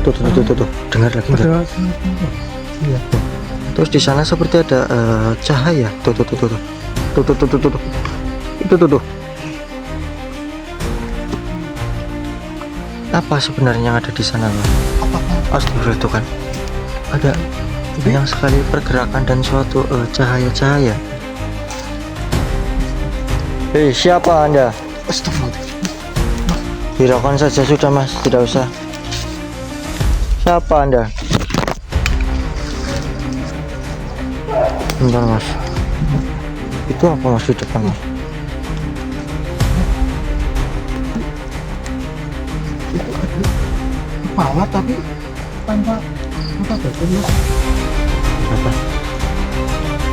Tuh, dengar lagi enggak? Iya. Terus di sana seperti ada cahaya. Tuh. Itu tuh. Apa sebenarnya yang ada di sana, Bang? Astagfirullah, itu kan ada banyak sekali pergerakan dan suatu cahaya-cahaya. Hei, siapa Anda? Astagfirullah. Hiraukan saja sudah, Mas, tidak usah. Siapa Anda? Bentar, Mas. Itu apa, Mas, di depan, Mas? Kepala tapi tanpa badan, Mas. Apa?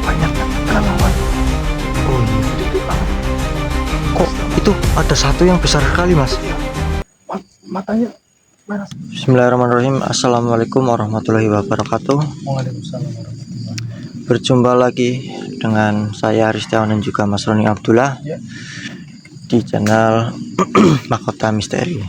Banyak kelelawar. Oh iya. Kok itu ada satu yang besar sekali, Mas? Matanya merah. Bismillahirrahmanirrahim. Assalamualaikum warahmatullahi wabarakatuh. Waalaikumsalam warahmatullahi. Berjumpa lagi dengan saya Aristiawan dan juga Mas Roni Abdullah Ya. di channel Mahkota Misteri.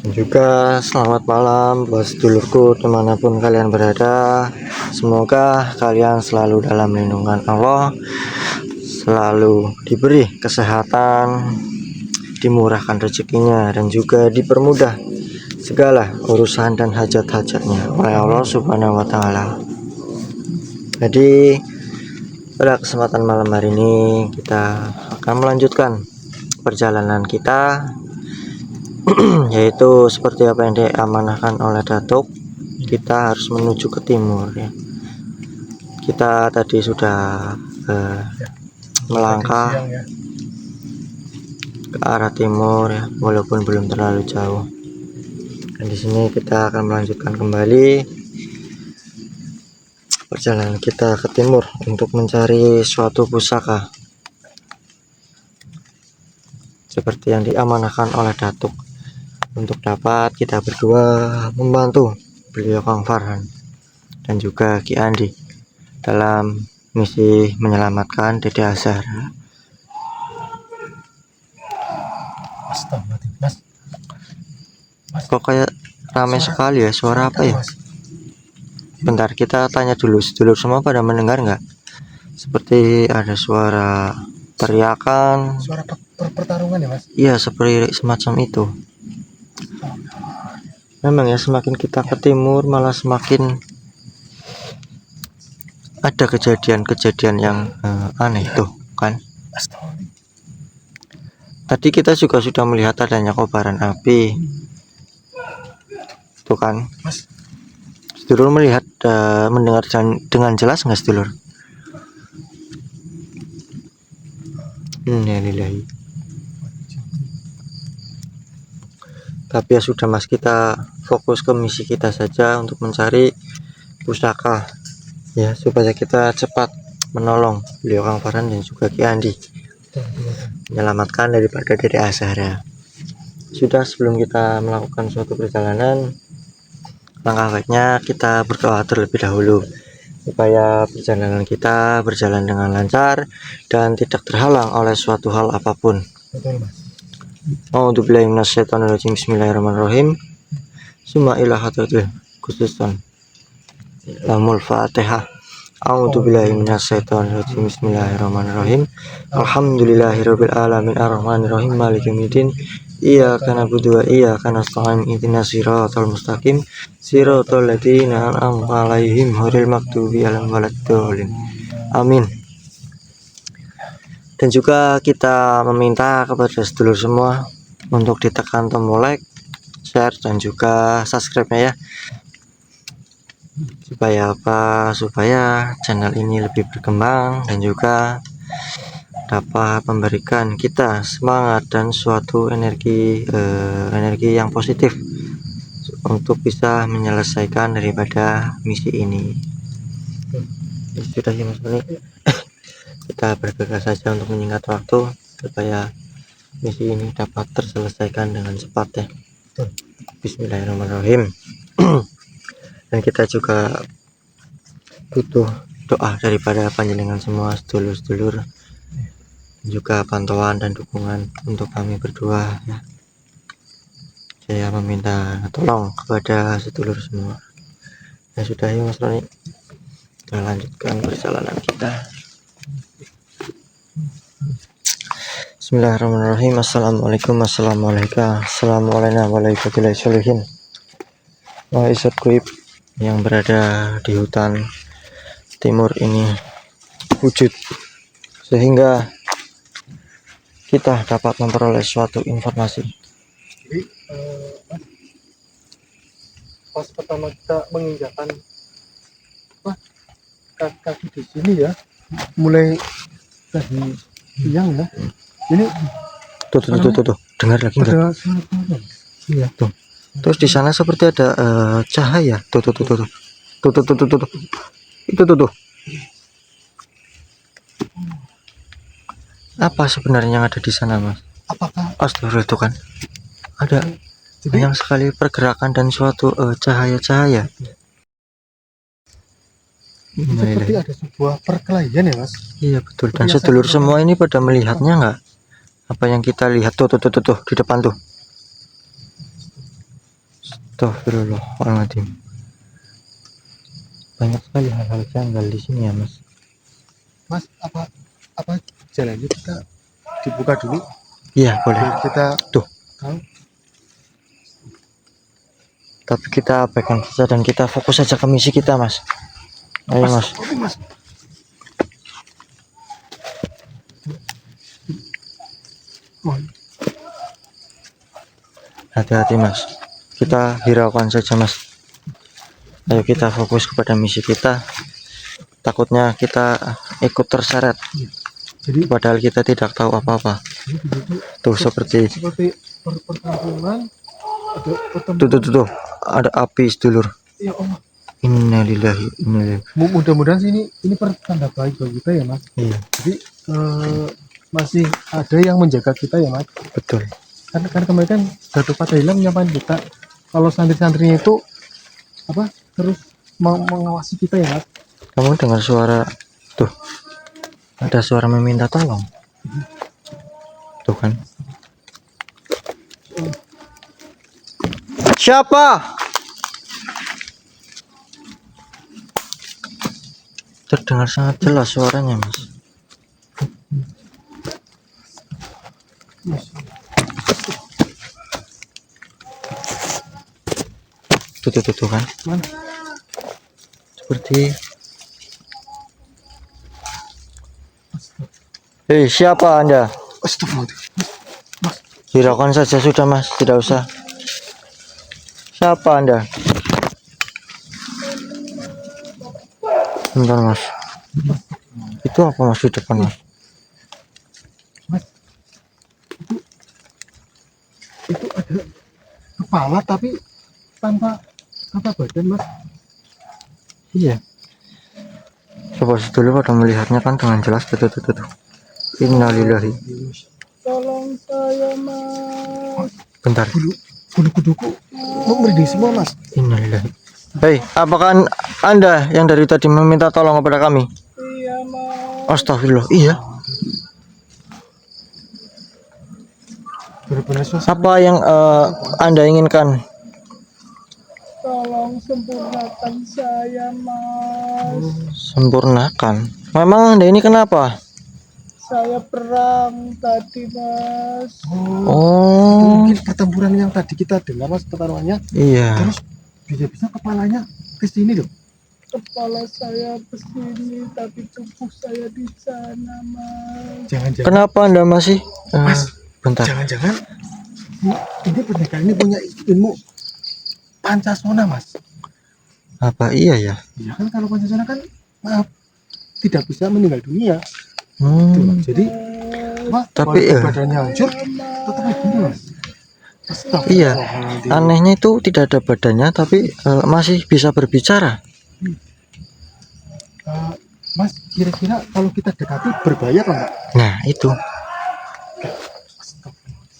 Dan juga selamat malam buat sedulurku dimanapun kalian berada. Semoga kalian selalu dalam lindungan Allah, selalu diberi kesehatan, dimurahkan rezekinya, dan juga dipermudah segala urusan dan hajat-hajatnya oleh Allah Subhanahu wa Ta'ala. Jadi pada kesempatan malam hari ini kita akan melanjutkan perjalanan kita yaitu seperti apa yang diamanahkan oleh Datuk. Kita harus menuju ke timur ya. Kita tadi sudah melangkah ke arah timur ya, walaupun belum terlalu jauh. Dan di sini kita akan melanjutkan kembali perjalanan kita ke timur untuk mencari suatu pusaka seperti yang diamanahkan oleh Datuk, untuk dapat kita berdua membantu beliau Kang Farhan dan juga Ki Andi dalam misi menyelamatkan Dede Azhar. Astagfirullah, Mas. Kok kayak ramai sekali ya, suara apa ya? Bentar, kita tanya dulu, sedulur semua pada mendengar nggak? Seperti ada suara teriakan. Suara pertarungan ya, Mas? Iya, seperti semacam itu. Memang ya, semakin kita ke timur malah semakin ada kejadian-kejadian yang aneh tuh kan. Tadi kita juga sudah melihat adanya kobaran api tuh kan, Mas. Sedulur melihat mendengar dengan jelas nggak, sedulur? Innalillahi. Tapi ya sudah, Mas, kita fokus ke misi kita saja untuk mencari pusaka ya, supaya kita cepat menolong beliau Kang Farhan dan juga Ki Andi, menyelamatkan daripada Dede Azhar ya. Sudah, sebelum kita melakukan suatu perjalanan, langkah baiknya kita berdoa terlebih dahulu supaya perjalanan kita berjalan dengan lancar dan tidak terhalang oleh suatu hal apapun. Betul, Mas. A'udzubillahi minasyaitonirrajim. Bismillahirrahmanirrahim. Summa ila hadratil khususan lamul fatihah. A'udzubillahi minasyaitonirrajim. Bismillahirrahmanirrahim. Alhamdulillahirabbil alamin arrahmanirrahim maliki yaumiddin. Iyyaka na'budu wa iyyaka nasta'in ihdinas siratal mustaqim siratal ladzina an'amta 'alaihim ghairil maghdubi 'alaihim waladdallin. Amin. Dan juga kita meminta kepada sedulur semua untuk ditekan tombol like, share, dan juga subscribe-nya ya. Supaya apa? Supaya channel ini lebih berkembang dan juga dapat memberikan kita semangat dan suatu energi yang positif untuk bisa menyelesaikan daripada misi ini. Sudah ya, Mas Boni. Kita bergegas saja untuk menyingkat waktu supaya misi ini dapat terselesaikan dengan cepat ya. Bismillahirrahmanirrahim. Dan kita juga butuh doa daripada panjenengan semua sedulur-sedulur, juga pantauan dan dukungan untuk kami berdua ya. saya meminta tolong kepada sedulur semua. Ya sudah, yuk Mas Roni, kita lanjutkan perjalanan kita. Bismillahirrahmanirrahim. Assalamualaikum warahmatullahi wabarakatuh. Isot Kuip yang berada di hutan timur ini wujud, sehingga kita dapat memperoleh suatu informasi. Jadi pas pertama kita menginjakan kaki di sini ya, mulai tadi siang ya, ini Tuh, dengar lagi enggak? ada suara pohon. Iya tuh. Terus di sana seperti ada cahaya. Tuh. Itu tuh. Apa sebenarnya yang ada di sana, Mas? Apakah Astagfirullah, itu kan ada jadi banyak sekali pergerakan dan suatu cahaya-cahaya. seperti ada sebuah perkelahian ya, Mas? Iya betul. Dan Biasa sedulur kita- semua ini pada melihatnya nggak? Apa yang kita lihat tuh di depan tuh. Astagfirullahaladzim. Banyak sekali hal-hal janggal di sini ya, Mas. Mas, apa jalannya kita dibuka dulu Iya boleh. biar kita Tuh. tahu. Tapi kita abaikan saja dan kita fokus saja ke misi kita, Mas. Ayo, Mas. Mas. Oh, Hati-hati, Mas. Kita hiraukan saja, Mas. Ayo kita fokus kepada misi kita. Takutnya kita ikut terseret, jadi padahal kita tidak tahu apa-apa. Tuh seperti perkampungan ada pertemuan. tuh. Ada api, sedulur. Ya Allah. Innalillahi innalillahi. Mudah-mudahan sih ini pertanda baik bagi kita ya, Mas. Iya, Jadi masih ada yang menjaga kita ya, Mas. betul. Karena kemarin kan Datuk Padailang menyampaikan kita kalau santri-santrinya itu terus mengawasi kita ya, Mas. Kamu dengar suara tuh? Ada suara meminta tolong. Tuh kan. Siapa? Terdengar sangat jelas suaranya, Mas. Tuh kan. Mana? Seperti hei, siapa Anda? Astagfirullah. Hiraukan saja sudah, Mas, tidak usah. Siapa Anda? Bentar, Mas. Itu apa, Mas, di depan, Mas? Mas, itu ada kepala tapi tanpa badan, Mas. Iya. Coba dulu pada melihatnya kan dengan jelas. Tuh. Innalillahi. Tolong saya, Mas. Bentar. Bulu kuduku merinding semua, Mas. Innalillahi. Hei, apakah Anda yang dari tadi meminta tolong kepada kami? Iya, Mas. Astagfirullah. Iya. Benar-benar suasana. Apa yang Anda inginkan? Tolong sempurnakan saya, Mas. Sempurnakan. Memang Anda ini kenapa? Saya perang tadi, Mas. Oh, Mungkin pertempuran yang tadi kita dengar, Mas, pertarungannya. iya. Terus bisa-bisa kepalanya ke sini loh. Kepala saya ke sini, tapi tubuh saya di sana, Mas. Jangan-jangan. Kenapa Anda masih Mas, bentar. Jangan-jangan ini pendekar ini punya ilmu Pancasona, Mas. Apa iya ya? Ya kan kalau Pancasona kan tidak bisa meninggal dunia. Jadi tapi badannya hancur tetap begini, Mas. Iya, anehnya itu tidak ada badannya tapi masih bisa berbicara. Mas, kira-kira kalau kita dekati berbahaya kan, Pak? Nah itu.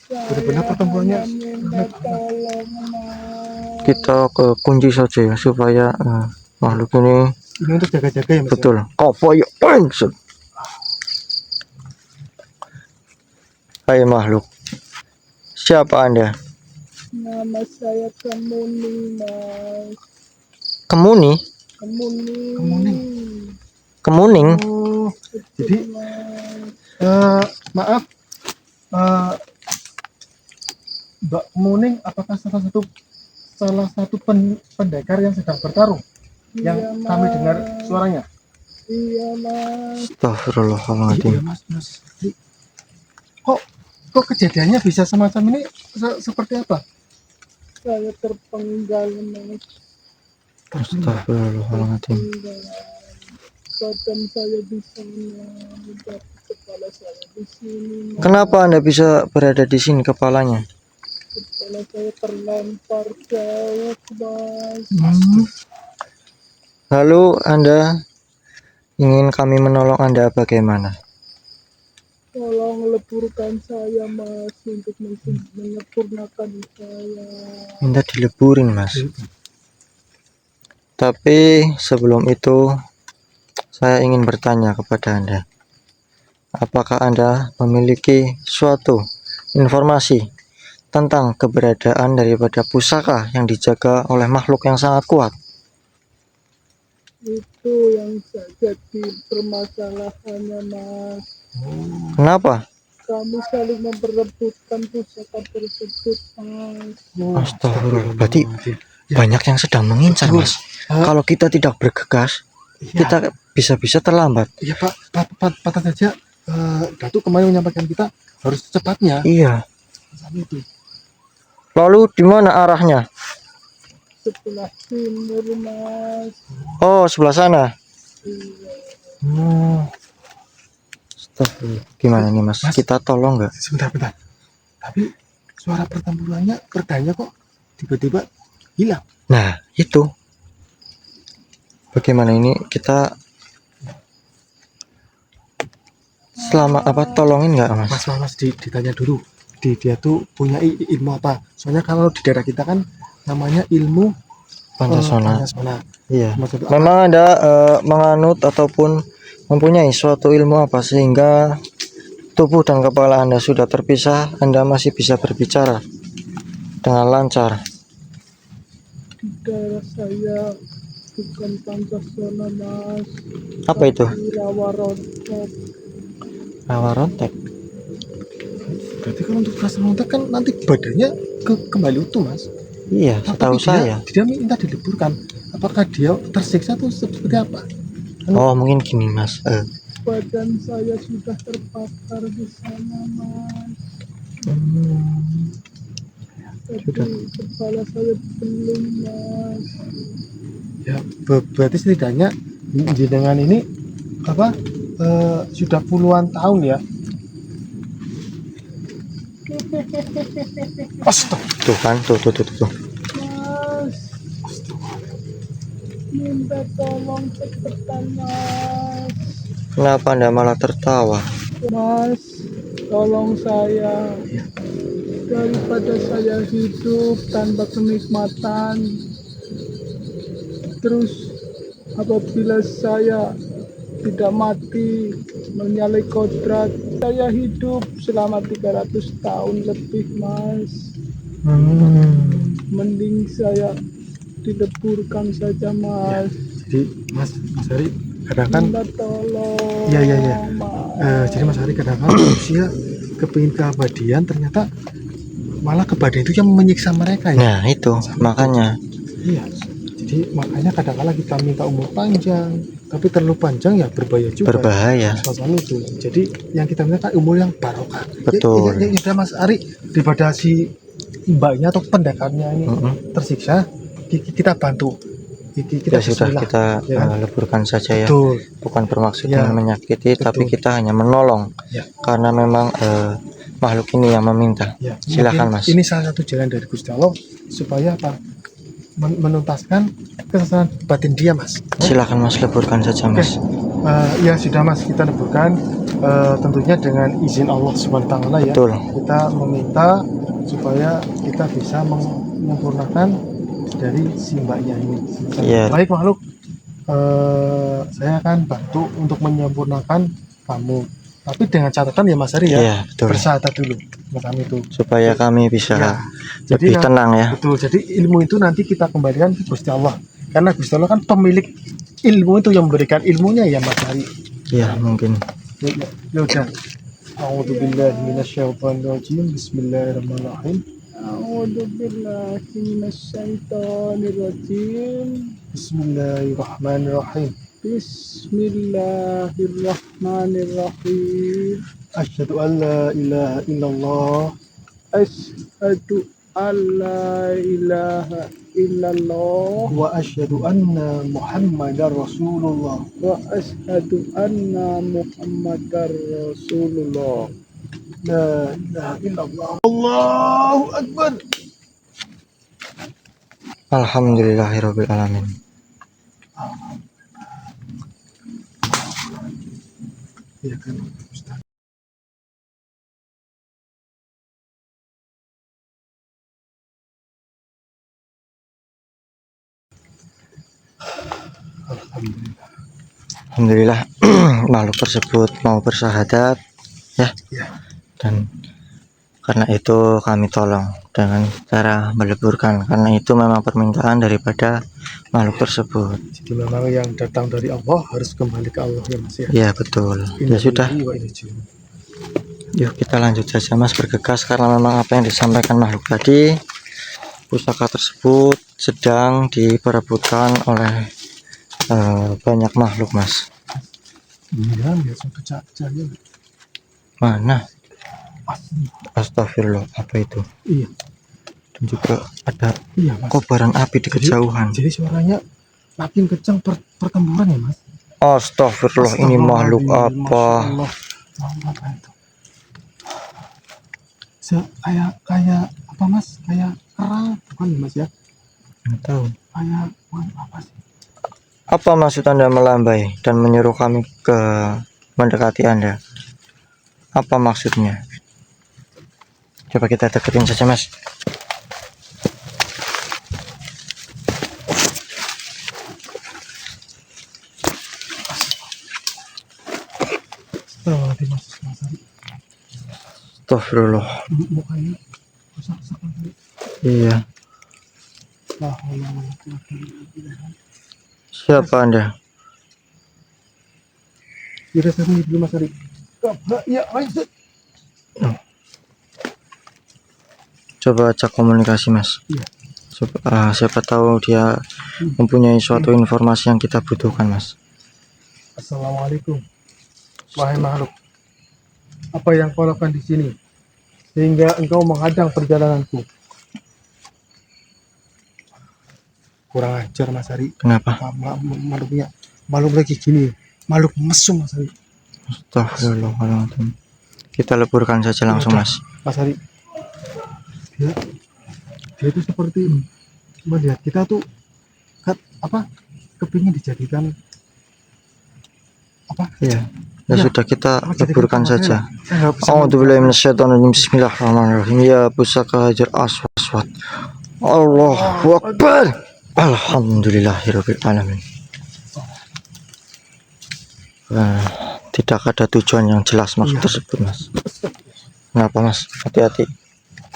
Benar-benar pertempurannya. Kita ke kunci saja ya supaya makhluk ini untuk jaga-jaga ya, Mas. betul. Kopoyo. Hai makhluk, siapa Anda? Nama saya Kemuni, Mas. Kemuni, Kemuni. kemuning. Oh, jadi maaf, Mbak Kemuning, apakah salah satu pendekar yang sedang bertarung? Yang kami dengar suaranya. Iya, Mas. Astagfirullahaladzim. Iya, Mas. Kok kejadiannya bisa semacam ini? Seperti apa? Saya terpenggal, Mas. Astagfirullahaladzim. Badan saya di sana, tapi kepala saya di sini, Mas. Kenapa Anda bisa berada di sini kepalanya? Kepala saya terlempar jauh, Mas. Lalu Anda ingin kami menolong Anda bagaimana? Tolong leburkan saya, Mas, untuk menyempurnakan saya. Minta dileburin, Mas. Tapi sebelum itu saya ingin bertanya kepada Anda. Apakah Anda memiliki suatu informasi tentang keberadaan daripada pusaka yang dijaga oleh makhluk yang sangat kuat? Itu yang jadi permasalahannya, Mas. Kenapa? Kami saling memperebutkan pusaka tersebut, Mas. Astagfirullah. Berarti banyak yang sedang mengincar, Mas. Kalau kita tidak bergegas, kita bisa-bisa terlambat. Iya, Pak. Patah saja. Datuk kemarin menyampaikan kita harus secepatnya. Iya. Itu. Lalu di mana arahnya? Sebelah timur, Mas. Oh, sebelah sana. Iya. Astagfirullah. Gimana nih, Mas? Kita tolong nggak? Sebentar. Tapi suara pertempurannya, perdanya kok tiba-tiba hilang. Nah, itu. Bagaimana ini kita tolongin nggak, Mas? Mas ditanya dulu. Dia tuh punya ilmu apa? Soalnya kalau di daerah kita kan namanya ilmu Pancasona. Iya. Maksud Memang ada menganut ataupun mempunyai suatu ilmu apa sehingga tubuh dan kepala Anda sudah terpisah, Anda masih bisa berbicara dengan lancar. Di daerah saya bukan Pancasona, Mas. Apa itu? Rawa rontok. Rawa rontek. Berarti kalau untuk rasa rontok kan nanti badannya kembali utuh, Mas. Iya, setahu saya. Dia minta diliburkan. Apakah dia tersiksa atau seperti apa? Oh, mungkin gini, Mas. Badan saya sudah terbakar di sana, Mas. Tapi kepala saya belum, Mas. Ya, berarti setidaknya dengan ini sudah puluhan tahun ya. Astaga. Tuh kan, tuh. Mas, minta tolong cepetan, Mas. Kenapa Anda malah tertawa? Mas, tolong saya. Daripada saya hidup tanpa kenikmatan, terus apabila saya tidak mati menyalahi kodrat, saya hidup selama 300 tahun lebih, Mas. Mending saya dileburkan saja, Mas. Jadi Mas Hari kadang-kadang Minta tolong. Iya. Mas. Jadi Mas Hari kadang-kadang manusia kepingin keabadian, ternyata malah keabadian itu yang menyiksa mereka ya. Nah, itu makanya. Iya. Jadi makanya kadang-kadang kita minta umur panjang, tapi terlalu panjang ya berbahaya juga. Berbahaya. Semacam itu. Jadi yang kita minta umur yang barokah. Betul. Ya, Mas Ari, daripada si mbaknya atau pendekarnya ini tersiksa, kita bantu. Ya sudah, kita leburkan saja ya. Betul. Bukan bermaksud Ya, ingin menyakiti, betul. tapi kita hanya menolong. Ya. Karena memang makhluk ini yang meminta. Ya, Silakan, Mas. Ini salah satu jalan dari Gusti Allah supaya apa? Menuntaskan kesesakan batin dia, Mas. Silakan, Mas, leburkan saja, Mas. Ya sudah, Mas, kita leburkan tentunya dengan izin Allah SWT ya. Betul. Kita meminta supaya kita bisa menyempurnakan dari si mbaknya ini. Iya. Baik makhluk, saya akan bantu untuk menyempurnakan kamu. Tapi dengan catatan ya Mas Ari ya, Iya, betul. bersahabat dulu. kami itu. supaya kami bisa Ya, jadi lebih tenang ya. betul. Jadi ilmu itu nanti kita kembalikan ke Gusti Allah. Karena Gusti Allah kan pemilik ilmu itu, yang memberikan ilmunya ya Mas Hari. Ya mungkin. Ya udah. A'udzubillahi minasyaitonirrajim. Bismillahirrahmanirrahim. A'udzubillahi minasyaitonirrajim. Bismillahirrahmanirrahim. Bismillahirrahmanirrahim. Asyhadu an la ilaha illallah Asyhadu an la ilaha illallah wa asyhadu anna Muhammadar Rasulullah. wa asyhadu anna Muhammadar Rasulullah. La ilaha illallah. Allahu akbar. Alhamdulillahirabbil alamin. Ya kan, Ustaz. Alhamdulillah. Alhamdulillah makhluk tersebut mau bersyahadat ya. Ya. Dan karena itu kami tolong dengan cara meleburkan, karena itu memang permintaan daripada makhluk tersebut. Jadi memang yang datang dari Allah harus kembali ke Allah ya Mas ya. Ya betul. Ya sudah, Wa inna ilaihi. yuk kita lanjut saja Mas, bergegas, karena memang apa yang disampaikan makhluk tadi, pusaka tersebut sedang diperebutkan oleh banyak makhluk Mas. Iya, ya pecah-pecah ya. Mana? Asli. Astagfirullah, apa itu? Iya. Dan juga ada Iya Mas. kobaran api di kejauhan. Jadi suaranya makin kencang pertempuran ya Mas. Astagfirullah, ini makhluk apa? Apa itu? Kayak apa Mas? Kayak kera bukan ya Mas ya? Nggak tahu. Kayak apa sih? Apa maksud Anda melambai dan menyuruh kami ke mendekati Anda? Apa maksudnya? Coba kita deketin saja Mas. Mas. Astagfirullah. Mukanya rusak-rusak Mas. Iya. La haula wala quwwata illa billah. Siapa Anda? Kita sembunyi dulu Mas Ari. Ya, lanjut. Coba cek komunikasi Mas. Iya. Siapa tahu dia mempunyai suatu informasi yang kita butuhkan Mas. Assalamualaikum. Wahai makhluk, apa yang kau lakukan di sini sehingga engkau menghadang perjalananku? Kurang ajar Mas Ari. Kenapa? Makhluknya makhluk lagi gini, makhluk mesum Mas Ari. Astagfirullahaladzim. Kita leburkan saja langsung Mas. Mas Ari, dia itu seperti melihat kita tuh kepingin dijadikan apa? Iya. Ya Ya, sudah, kita apa jadi leburkan kita saja. Saya nggak bisa A'udzubillahi minasyaitonirrajim. Bismillahirrahmanirrahim. Ya pusaka hajar aswad. Allahu akbar. Alhamdulillahirabbil alamin. Tidak ada tujuan yang jelas maksud Iya. tersebut Mas. Kenapa Mas? Hati-hati.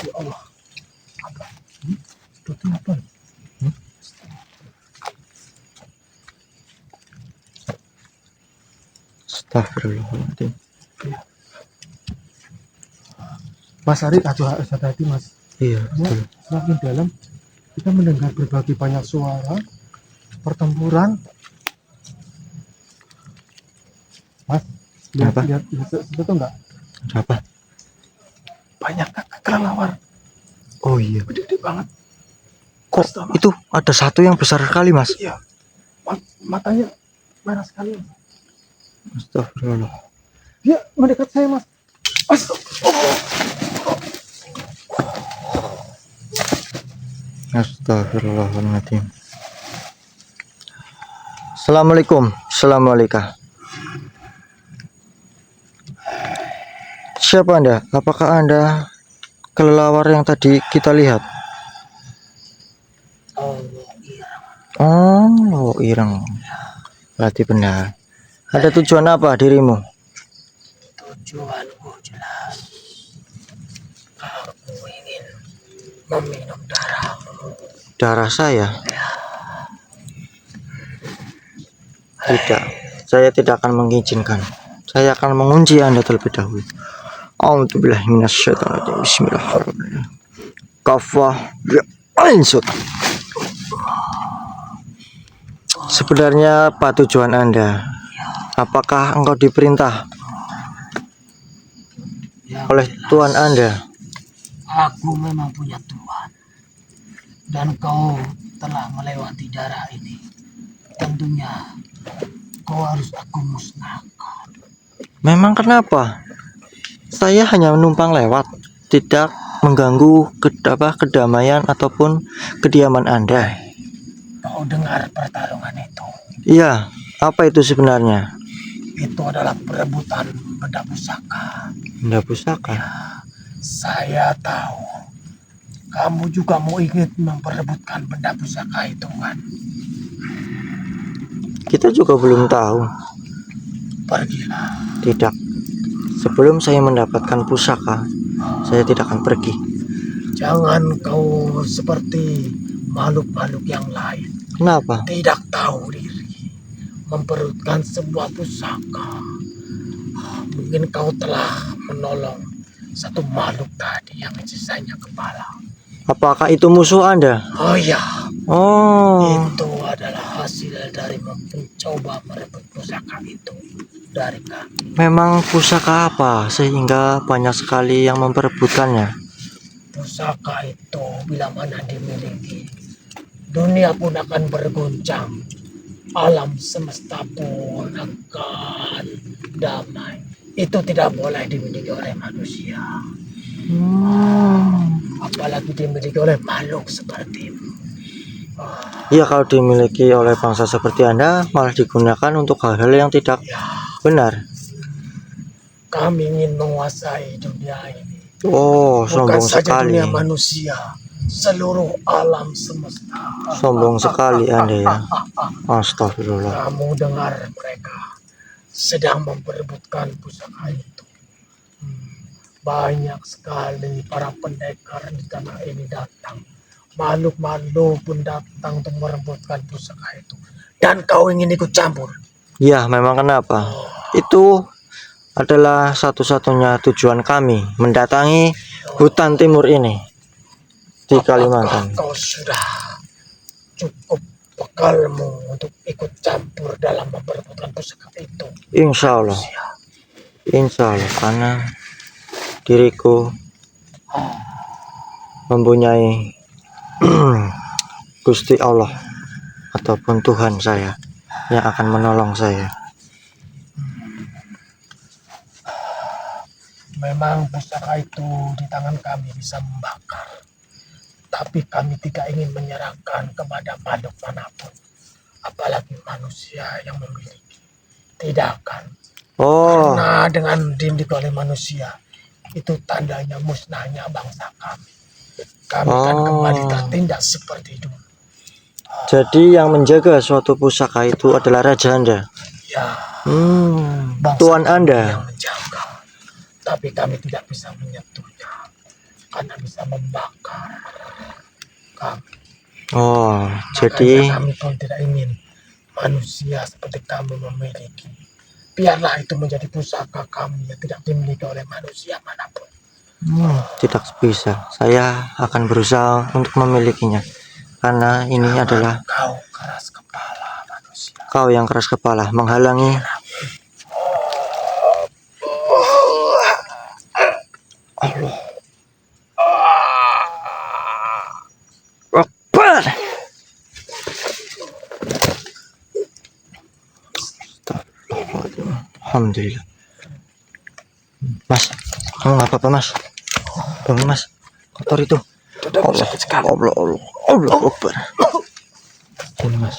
Ya Allah. Itu apa? Astagfirullahaladzim. Mas Ari, hati-hati Mas. Iya, Ya, betul. semakin dalam kita mendengar berbagai banyak suara pertempuran. Mas, Apa? lihat itu enggak? Ada apa? Banyak kelelawar, Oh iya. gede banget. Kok itu ada satu yang besar sekali Mas? Iya, matanya merah sekali. Astagfirullah. Dia mendekat saya Mas. Astagfirullah. Astagfirullahaladzim. Assalamualaikum. Assalamualaikum. Siapa Anda? Apakah Anda kelelawar yang tadi kita lihat? Oh, ireng. Berarti benar. Ada tujuan apa dirimu? Tujuanku jelas. meminum darah. Darah saya? Tidak, saya tidak akan mengizinkan. Saya akan mengunci Anda terlebih dahulu. A'udzubillahi minasyaitonirrajim. Bismillahirrahmanirrahim. Kafah bi'ainsut. Sebenarnya apa tujuan Anda? Apakah engkau diperintah oleh Tuhan Anda? Aku memang punya Tuhan, dan kau telah melewati darah ini. Tentunya kau harus aku musnahkan. Memang kenapa? Saya hanya menumpang lewat, tidak mengganggu kedamaian ataupun kediaman Anda. Kau dengar pertarungan itu? Iya, apa itu sebenarnya? Itu adalah perebutan benda pusaka. Benda pusaka. Saya tahu kamu juga mau ingin memperebutkan benda pusaka itu kan? Kita juga belum tahu. Pergilah. Tidak. Sebelum saya mendapatkan pusaka, saya tidak akan pergi. Jangan kau seperti makhluk-makhluk yang lain. Kenapa? Tidak tahu diri, memperutkan sebuah pusaka. Mungkin kau telah menolong satu makhluk tadi yang sisanya kepala. Apakah itu musuh Anda? Oh ya, Oh, itu adalah hasil dari mencoba merebut pusaka itu dari kami. memang pusaka apa sehingga banyak sekali yang memperebutkannya? Pusaka itu bila mana dimiliki, dunia pun akan berguncang. Alam semesta pun akan damai. Itu tidak boleh dimiliki oleh manusia. Apalagi dimiliki oleh makhluk sepertimu. Ya, kalau dimiliki oleh bangsa seperti Anda malah digunakan untuk hal-hal yang tidak benar. Kami ingin menguasai dunia ini. Oh, Bukan sombong saja sekali. dunia manusia, seluruh alam semesta. Sombong sekali Anda ya. Astagfirullah. Kamu dengar mereka sedang memperebutkan pusaka itu. Banyak sekali para pendekar di tanah ini datang. Makhluk-makhluk pun datang untuk merebutkan pusaka itu. Dan kau ingin ikut campur? Ya, memang kenapa? Itu adalah satu-satunya tujuan kami mendatangi hutan timur ini di Kalimantan. Apakah kau sudah cukup bekalmu untuk ikut campur dalam memperebutkan pusaka itu? Insya Allah, karena diriku mempunyai Gusti Allah ataupun Tuhan saya yang akan menolong saya. Memang pusaka itu di tangan kami bisa membakar. Tapi kami tidak ingin menyerahkan kepada makhluk manapun. Apalagi manusia yang memiliki. Tidak akan. Oh, Karena dengan dimiliki oleh manusia, itu tandanya musnahnya bangsa kami. Kami akan kembali tertindas seperti dulu. jadi yang menjaga suatu pusaka itu adalah raja Anda. Ya, bangsa Tuan kami Anda. yang menjaga. Tapi kami tidak bisa menyentuhnya. Karena bisa membakar kami. Oh, Makanya jadi kami pun tidak ingin manusia seperti kamu memiliki. Biarlah itu menjadi pusaka kami yang tidak dimiliki oleh manusia manapun. tidak bisa. Saya akan berusaha untuk memilikinya. Karena ini adalah Kau keras kepala manusia. kau yang keras kepala menghalangi. Allah Akbar. Astagfirullahaladzim. Alhamdulillah. Mas, kamu nggak apa-apa Mas? Bangun Mas, kotor itu. Allah Akbar. Ini Mas.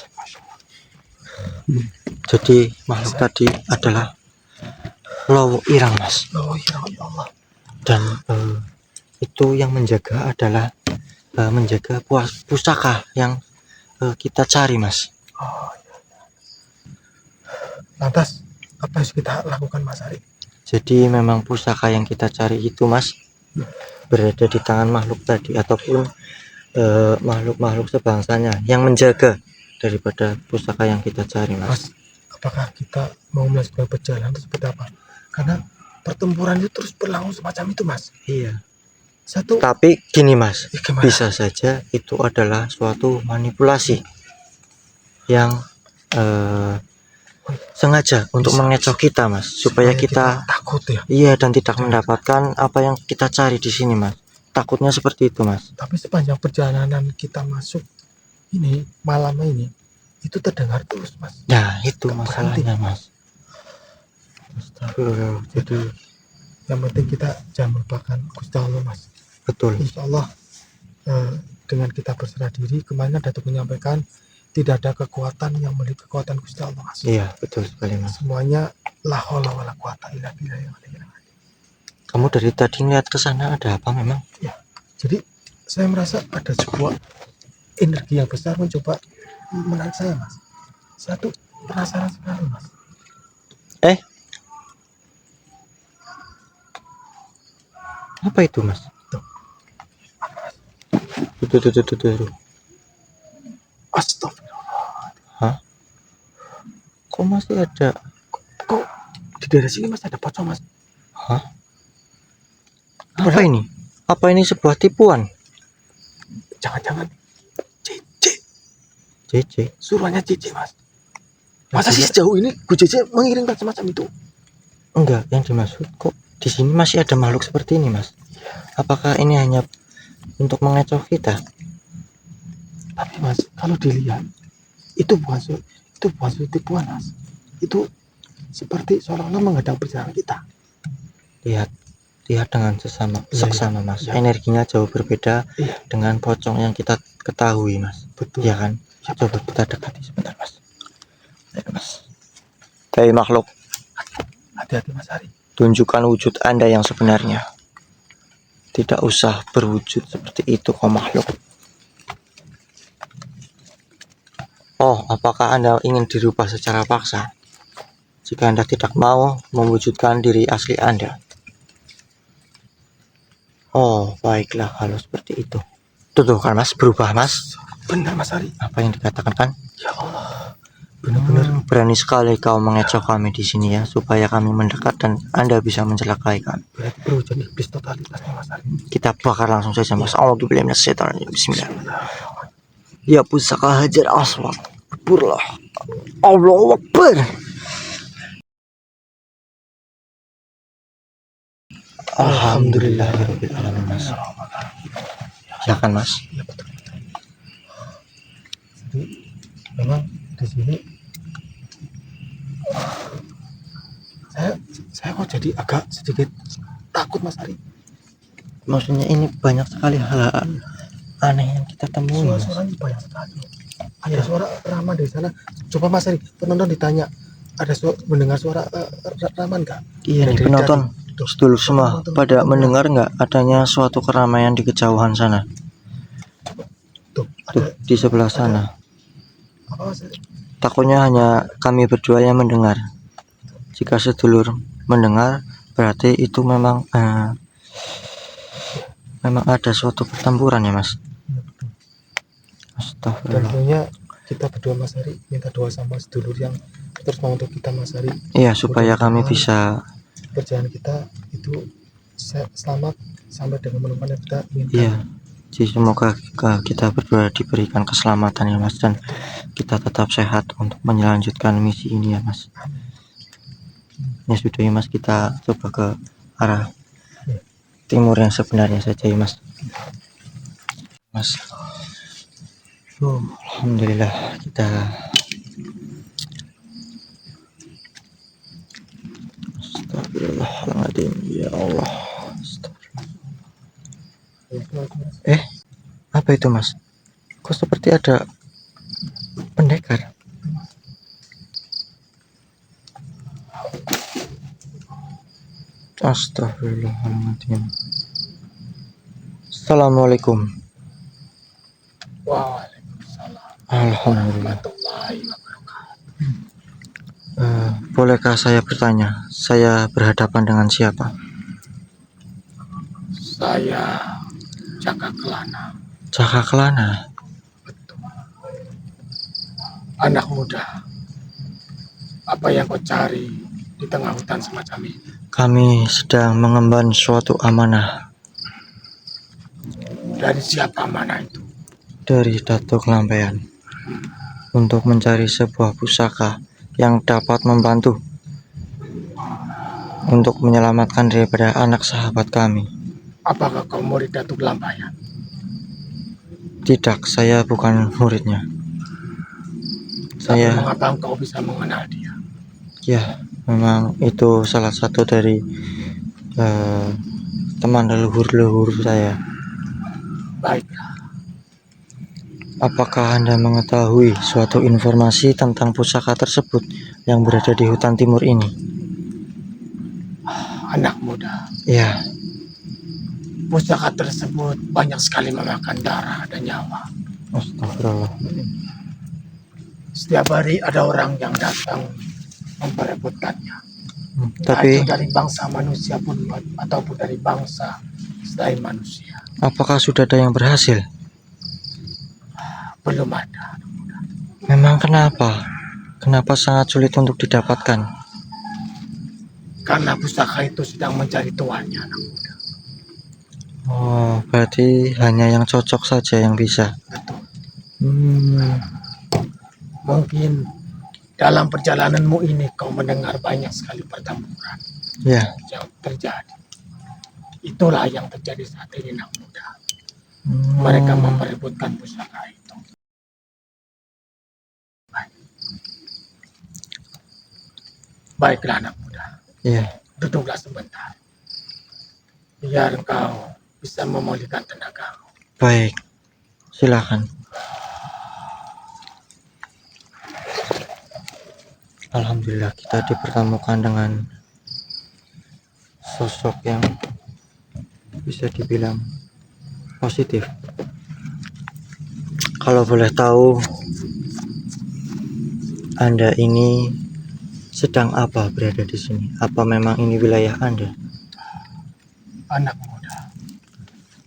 Jadi makhluk tadi adalah Lowo Irang Mas. Oh ya Allah. Dan itu yang menjaga adalah menjaga pusaka yang kita cari Mas. Oh, ya. Lantas, apa yang harus kita lakukan Mas Ari? Jadi memang pusaka yang kita cari itu Mas berada di tangan makhluk tadi ataupun makhluk-makhluk sebangsanya yang menjaga daripada pusaka yang kita cari, Mas. Mas, apakah kita mau melanjutkan perjalanan atau seperti apa? Karena pertempuran itu terus berlangsung semacam itu, Mas. Iya. Satu, Tapi gini, Mas, gimana? bisa saja itu adalah suatu manipulasi yang sengaja untuk Bisa. mengecoh kita, Mas, supaya kita takut ya. iya dan tidak mendapatkan apa yang kita cari di sini, Mas. Takutnya seperti itu, Mas. Tapi sepanjang perjalanan kita masuk ini malam ini itu terdengar terus, Mas. Nah, itu Nggak masalahnya, Mas. Jadi yang penting kita jangan melupakan Gusti Allah, Mas. Betul. Insya Allah dengan kita berserah diri, kemarin Datuk menyampaikan tidak ada kekuatan yang memiliki kekuatan Gusti Allah, Mas. Iya, betul sekali, Mas. Semuanya la haula wala quwata illa billah. Kamu dari tadi lihat ke sana ada apa memang? Jadi saya merasa ada sebuah energi yang besar mencoba menarik saya, Mas. Satu penasaran sekali, Mas. Apa itu, Mas? Tuh. Astagfirullah. Kok masih ada? Kok di daerah sini Mas ada pocong, Mas? Hah? Apa ini? Apa ini sebuah tipuan? Jangan-jangan CC, JJ. suruhannya CC, Mas. Masa sih sejauh ini Bu CC mengirimkan semacam itu? Enggak, yang dimaksud kok di sini masih ada makhluk seperti ini, Mas? Apakah ini hanya untuk mengecoh kita? Tapi Mas, kalau dilihat itu bukan suatu tipuan, Mas. Itu seperti seolah-olah menghadang perjalanan kita. Lihat dengan seksama, Mas. Iya. Energinya jauh berbeda Iya. dengan pocong yang kita ketahui, Mas. Betul. Ya kan? Coba kita dekati sebentar, Mas. Ayo, Mas. Hei makhluk, Hati-hati, Mas Ari. tunjukkan wujud Anda yang sebenarnya. Tidak usah berwujud seperti itu, kau makhluk. Oh, apakah Anda ingin dirubah secara paksa? Jika Anda tidak mau mewujudkan diri asli Anda. Oh, baiklah kalau seperti itu. Tuh kan, Mas, berubah, Mas. Benar, Mas Ari. Apa yang dikatakan kan? Ya Allah. Benar-benar Berani sekali kau mengecoh kami di sini ya, supaya kami mendekat dan Anda bisa mencelakai kami. berarti berwujud iblis totalitasnya, Mas Ari. Kita bakar langsung saja, Mas. A'udzubillahi minasyaitonir rajim. Bismillah. Ya pusaka Hajar Aswad, berlah. Allahu Akbar. Alhamdulillahirabbil alamin, Mas. Ya kan, Mas? Ya betul. Jadi memang di sini saya kok jadi agak sedikit takut, Mas Ari. Maksudnya ini banyak sekali hal aneh yang kita temui, Mas. Suara-suaranya banyak sekali. Ada suara Rahman di sana. Coba Mas Ari, penonton ditanya, ada mendengar suara Rahman nggak? Iya nih, penonton sedulur semua pada mendengar nggak adanya suatu keramaian di kejauhan sana? Tuh, Tuh, ada di sebelah sana. apa, Mas Ari? Takutnya hanya kami berdua yang mendengar. Jika sedulur mendengar, berarti itu memang ada suatu pertempuran ya, Mas. Dan Astagfirullah. tentunya kita berdua, Mas Ari, minta doa sama sedulur yang terus mau untuk kita, Mas Ari. Iya, supaya kami bisa Perjalanan kita itu selamat sampai dengan menemukan yang kita inginkan. iya. Jadi semoga kita berdua diberikan keselamatan ya, Mas, dan kita tetap sehat untuk melanjutkan misi ini ya, Mas. Ya sudah ya, Mas, kita coba ke arah timur yang sebenarnya saja ya, Mas. Mas. Alhamdulillah kita Astagfirullahaladzim, ya Allah. Apa itu, Mas? Kok seperti ada pendekar? Astagfirullahaladzim. Assalamualaikum. Waalaikumsalam Alhamdulillah. warahmatullahi Bolehkah saya bertanya, saya berhadapan dengan siapa? Saya Caka Kelana. Caka Kelana. Betul. Anak muda, apa yang kau cari di tengah hutan semacam ini? Kami sedang mengemban suatu amanah Dari siapa mana itu? dari Datuk Lampaian untuk mencari sebuah pusaka yang dapat membantu untuk menyelamatkan daripada anak sahabat kami. Apakah kau murid Datuk Lampaian? Tidak, saya bukan muridnya. Tapi Saya, mengapa engkau bisa mengenal dia? ya, memang itu salah satu dari teman leluhur saya. Baiklah, Apakah Anda mengetahui suatu informasi tentang pusaka tersebut yang berada di hutan timur ini? anak muda, Ya, pusaka tersebut banyak sekali memakan darah dan nyawa. astagfirullah. Setiap hari ada orang yang datang memperebutkannya. Tapi Entah itu dari bangsa manusia pun ataupun dari bangsa selain manusia. apakah sudah ada yang berhasil? Belum ada. Memang kenapa? Kenapa sangat sulit untuk didapatkan? Karena pusaka itu sedang mencari tuannya, anak muda. Oh, berarti hanya yang cocok saja yang bisa. Betul. Hmm, Mungkin dalam perjalananmu ini kau mendengar banyak sekali pertempuran ya. yang terjadi. Itulah yang terjadi saat ini, anak muda. Hmm, Mereka memperebutkan pusaka itu. Baiklah, anak muda. ya, Duduklah sebentar. Biar engkau bisa memulihkan tenagamu. baik. Silakan. Alhamdulillah kita dipertemukan dengan sosok yang bisa dibilang positif. Kalau boleh tahu, Anda ini sedang apa berada di sini? Apa memang ini wilayah Anda? Anak muda,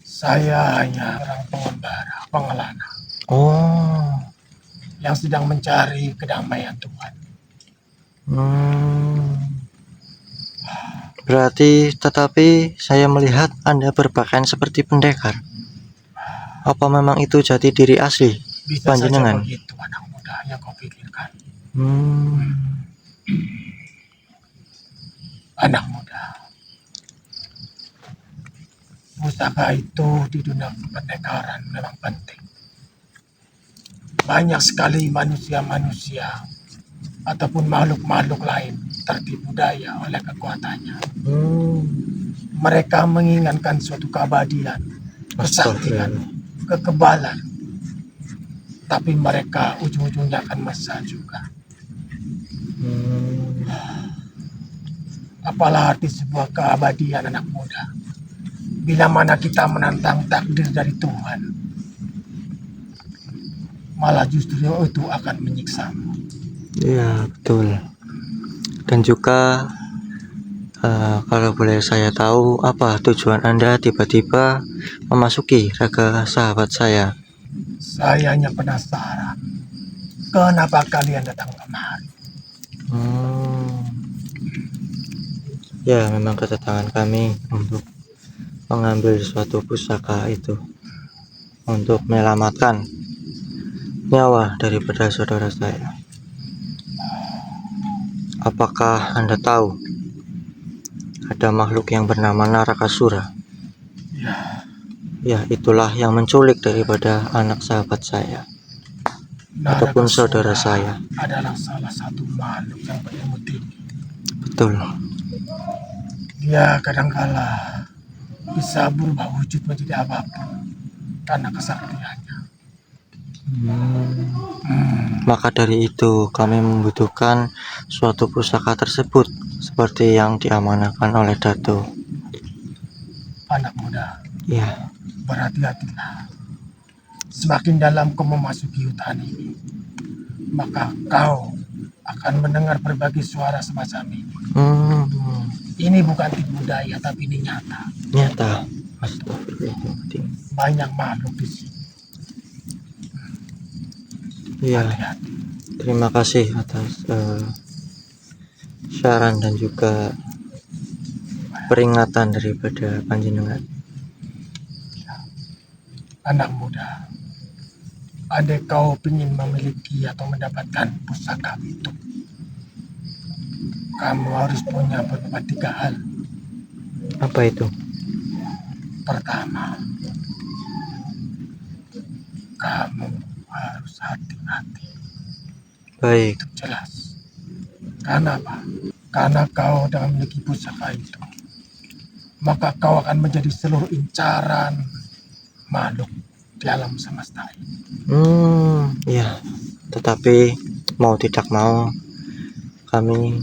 saya hanya orang pengembara, pengelana Oh, yang sedang mencari kedamaian Tuhan. Berarti, tetapi saya melihat Anda berpakaian seperti pendekar. Apa memang itu jati diri asli Bisa saja panjenengan? begitu, anak muda, yang kau pikirkan. Anak muda, pusaka itu di dunia pendekaran memang penting. Banyak sekali manusia-manusia ataupun makhluk-makhluk lain tertipu daya oleh kekuatannya. Mereka menginginkan suatu keabadian, kesaktian, kekebalan. Tapi mereka ujung-ujungnya akan mesra juga. Apalah arti sebuah keabadian, anak muda, bila mana kita menantang takdir dari Tuhan, malah justru itu akan menyiksamu. Iya, betul. Dan juga kalau boleh saya tahu, apa tujuan Anda tiba-tiba memasuki raga sahabat saya? Saya hanya penasaran, kenapa kalian datang kemari? Ya, memang kedatangan kami untuk mengambil suatu pusaka itu untuk menyelamatkan nyawa daripada saudara saya. Apakah Anda tahu ada makhluk yang bernama Narakasura? Ya, itulah yang menculik daripada anak sahabat saya ataupun saudara saya. Adalah salah satu makhluk yang berilmu tinggi. Betul. Dia kadangkala bisa berubah wujud menjadi apapun karena kesaktiannya. Maka dari itu kami membutuhkan suatu pusaka tersebut seperti yang diamanahkan oleh Dato. Anak muda, Ya, berhati-hatilah. Semakin dalam kau memasuki hutan ini, maka kau akan mendengar berbagai suara semacam ini. Ini bukan tipu daya, tapi ini nyata. nyata. Astagfirullahaladzim. Banyak makhluk di sini. Iya, Hati-hati. terima kasih atas saran dan juga peringatan daripada panjenengan. Anak muda, andai kau ingin memiliki atau mendapatkan pusaka itu, kamu harus punya beberapa 3 hal. Apa itu? Pertama, kamu harus hati-hati. Baik, Itu jelas. Karena apa? Karena kau dengan memiliki pusaka itu, maka kau akan menjadi seluruh incaran makhluk di alam semesta ini. ya. Tetapi mau tidak mau kami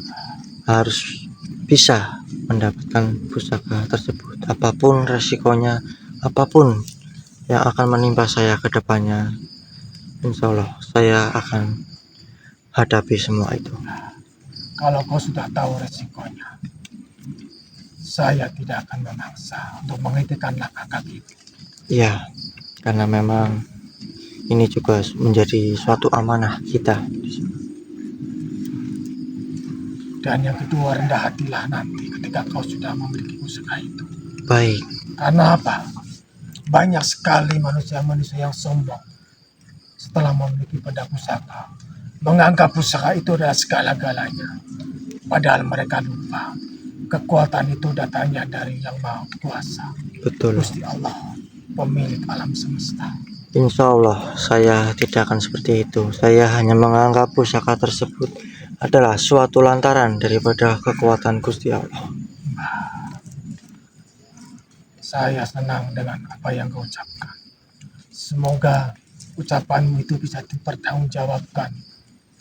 harus bisa mendapatkan pusaka tersebut. Apapun resikonya, apapun yang akan menimpa saya ke depannya, insya Allah saya akan hadapi semua itu. Kalau kau sudah tahu resikonya, saya tidak akan memaksa untuk menghentikan langkah kaki itu. Ya, karena memang ini juga menjadi suatu amanah kita. Dan yang kedua, rendah hatilah nanti ketika kau sudah memiliki pusaka itu. Baik, Karena apa? Banyak sekali manusia-manusia yang sombong setelah memiliki benda pusaka, menganggap pusaka itu adalah segala-galanya. Padahal mereka lupa kekuatan itu datangnya dari Yang Maha Kuasa, betul. Gusti Allah, pemilik alam semesta. Insya Allah saya tidak akan seperti itu. Saya hanya menganggap pusaka tersebut adalah suatu lantaran daripada kekuatan Gusti Allah. Saya senang dengan apa yang kau ucapkan. Semoga ucapanmu itu bisa dipertanggungjawabkan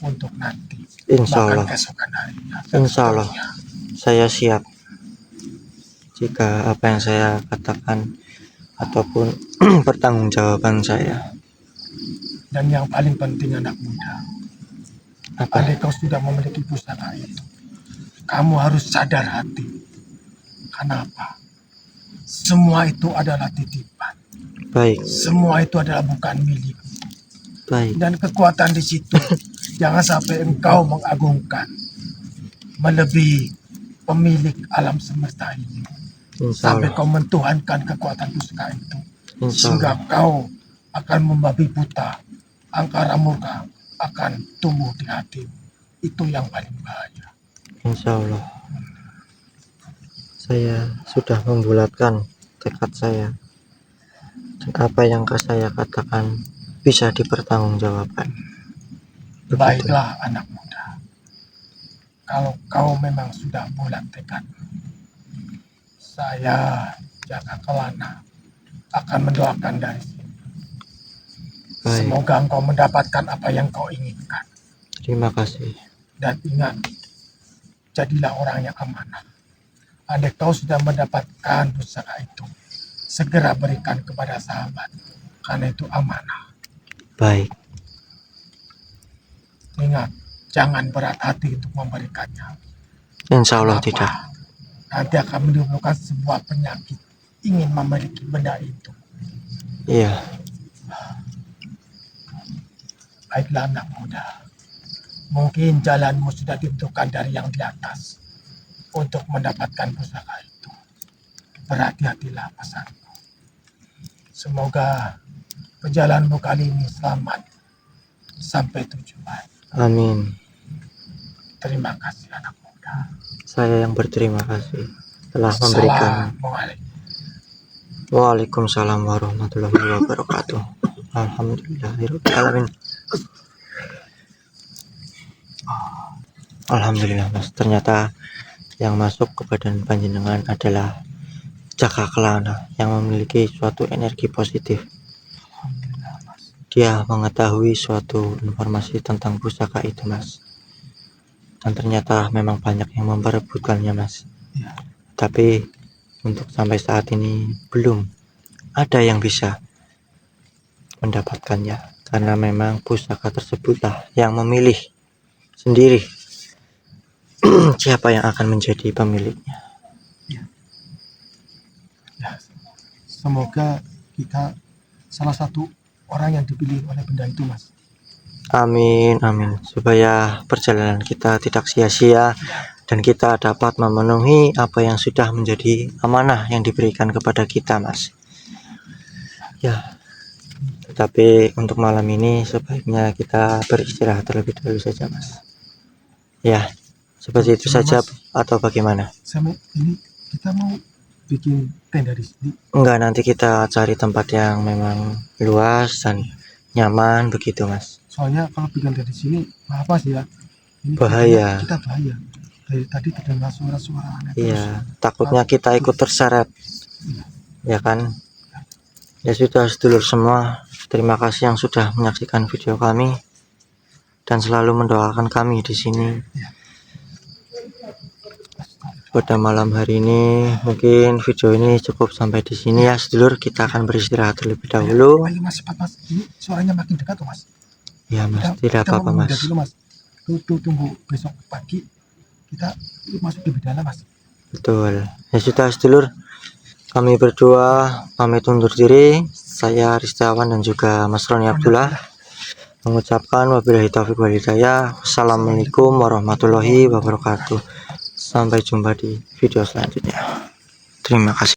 untuk nanti. Insya Bahkan Allah, keesokan harinya. Dan insya Allah seterusnya. saya siap jika apa yang saya katakan ataupun pertanggungjawaban saya. Dan yang paling penting anak muda, Apa? andai kau sudah memiliki pusaka itu, kamu harus sadar hati. Kenapa? Semua itu adalah titipan. Baik, Semua itu adalah bukan milik. baik. Dan kekuatan di situ, jangan sampai engkau mengagungkan melebihi pemilik alam semesta ini. Insya Sampai Allah, kau mentuhankan kekuatan pusaka itu. insya Sehingga Allah, kau akan membabi buta. Angkara murka akan tumbuh di hatimu. Itu yang paling bahaya. insya Allah. Saya sudah membulatkan tekad saya, dan apa yang saya katakan bisa dipertanggungjawabkan. Begitu. Baiklah anak muda. Kalau kau memang sudah bulat tekad, saya Jaka Kelana akan mendoakan dari sini. Baik, Semoga engkau mendapatkan apa yang kau inginkan. terima kasih. Dan ingat, jadilah orang yang amanah. Andai kau sudah mendapatkan pusaka itu, segera berikan kepada sahabat, karena itu amanah. Baik, Ingat, jangan berat hati untuk memberikannya. insya Allah Kenapa? tidak. Nanti akan menimbulkan sebuah penyakit ingin memiliki benda itu. Iya, Baiklah anak muda, mungkin jalanmu sudah ditentukan dari yang di atas untuk mendapatkan pusaka itu. Berhati-hatilah pesanku. Semoga perjalananmu kali ini selamat sampai tujuan. amin. Terima kasih anak muda. Saya yang berterima kasih telah memberikan. Assalamualaikum. Waalaikumsalam warahmatullahi wabarakatuh. Alhamdulillahirobbilalamin. Alhamdulillah Mas, ternyata yang masuk ke badan panjenengan adalah Jaka Kelana yang memiliki suatu energi positif. Alhamdulillah Mas. Dia mengetahui suatu informasi tentang pusaka itu Mas, dan ternyata memang banyak yang memperebutkannya Mas. Ya. Tapi untuk sampai saat ini belum ada yang bisa mendapatkannya, karena memang pusaka tersebutlah yang memilih sendiri siapa yang akan menjadi pemiliknya. Ya. semoga kita salah satu orang yang dipilih oleh benda itu, Mas. Amin, amin. Supaya perjalanan kita tidak sia-sia dan kita dapat memenuhi apa yang sudah menjadi amanah yang diberikan kepada kita, Mas. Ya, tetapi untuk malam ini sebaiknya kita beristirahat terlebih dahulu saja, Mas. Ya, seperti itu saja atau bagaimana? Ini kita mau bikin tenda di sini. Enggak, nanti kita cari tempat yang memang luas dan nyaman begitu, Mas. Soalnya kalau bikin tenda di sini, apa sih ya? Ini Bahaya. kita bahaya. Dari tadi terdengar suara-suara aneh. Iya, takutnya kita ikut terseret. Ya kan? Ya sudah, sedulur semua, terima kasih yang sudah menyaksikan video kami dan selalu mendoakan kami di sini. Pada malam hari ini mungkin video ini cukup sampai di sini ya, sedulur. Kita akan beristirahat terlebih dahulu. Ayo Mas, cepat Mas. Ini suaranya makin dekat tuh, Mas. Ya Mas, tidak apa-apa mau Mas. menunda dulu, Mas. Tunggu besok pagi kita masuk lebih dalam, Mas. Betul. Ya sudah, sedulur. Kami berdua pamit undur diri. Saya Ristawan dan juga Mas Roni Abdullah mengucapkan wabillahi taufiq wal hidayah. Wassalamualaikum warahmatullahi wabarakatuh. Sampai jumpa di video selanjutnya. Terima kasih.